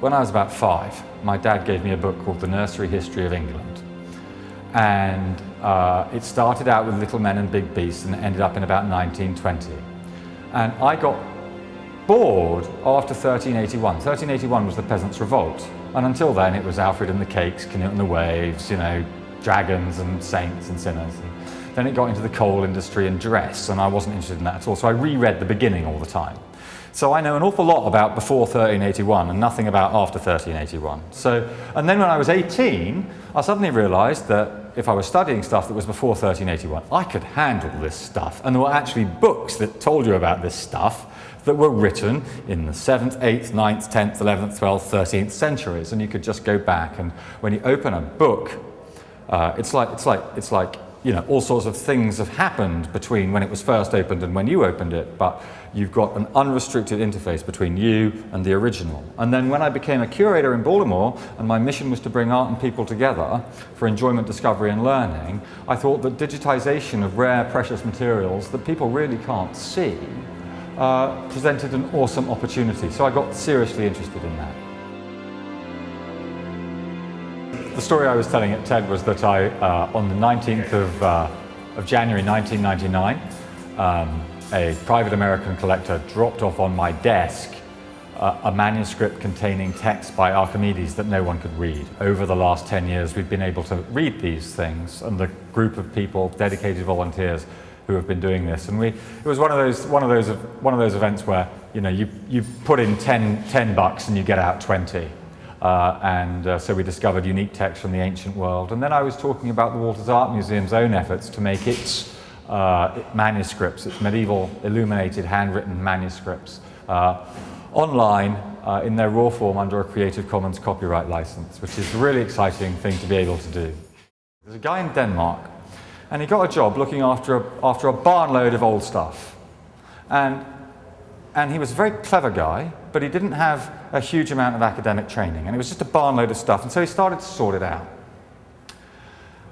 when I was about 5, my dad gave me a book called The Nursery History of England. And it started out with Little Men and Big Beasts and ended up in about 1920. And I got bored after 1381. 1381 was the Peasants' Revolt. And until then it was Alfred and the Cakes, Canute and the Waves, you know, dragons and saints and sinners. And then it got into the coal industry and dress, and I wasn't interested in that at all. So I reread the beginning all the time. So I know an awful lot about before 1381 and nothing about after 1381. And then when I was 18, I suddenly realised that if I was studying stuff that was before 1381, I could handle this stuff. And there were actually books that told you about this stuff that were written in the 7th, 8th, 9th, 10th, 11th, 12th, 13th centuries. And you could just go back, and when you open a book, it's like, you know, all sorts of things have happened between when it was first opened and when you opened it, but you've got an unrestricted interface between you and the original. And then when I became a curator in Baltimore, and my mission was to bring art and people together for enjoyment, discovery and learning, I thought that digitization of rare, precious materials that people really can't see presented an awesome opportunity. So I got seriously interested in that. The story I was telling at TED was that on the 19th of January 1999, a private American collector dropped off on my desk a manuscript containing texts by Archimedes that no one could read. Over the last 10 years, we've been able to read these things, and the group of people, dedicated volunteers, who have been doing this. And it was one of those events where, you know, you put in 10 bucks and you get out 20. So we discovered unique texts from the ancient world. And then I was talking about the Walters Art Museum's own efforts to make its manuscripts, its medieval illuminated handwritten manuscripts, online in their raw form under a Creative Commons copyright license, which is a really exciting thing to be able to do. There's a guy in Denmark, and he got a job looking after a barnload of old stuff. And he was a very clever guy, but he didn't have a huge amount of academic training, and it was just a barnload of stuff, and so he started to sort it out.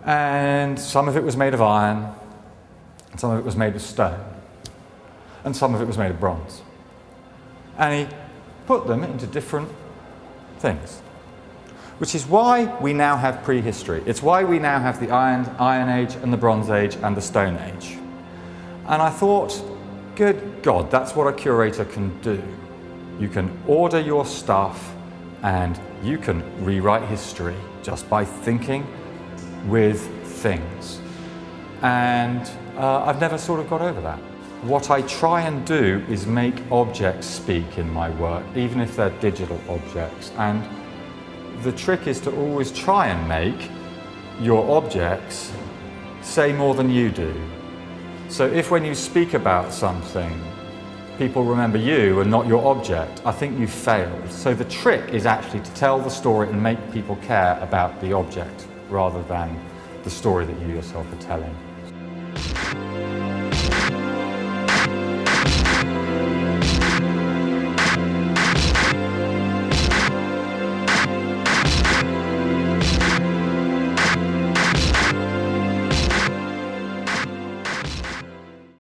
And some of it was made of iron, and some of it was made of stone, and some of it was made of bronze. And he put them into different things, which is why we now have prehistory. It's why we now have the Iron Age and the Bronze Age and the Stone Age. And I thought, good God, that's what a curator can do. You can order your stuff and you can rewrite history just by thinking with things. And I've never sort of got over that. What I try and do is make objects speak in my work, even if they're digital objects. And the trick is to always try and make your objects say more than you do. So if when you speak about something, people remember you and not your object, I think you've failed. So the trick is actually to tell the story and make people care about the object rather than the story that you yourself are telling.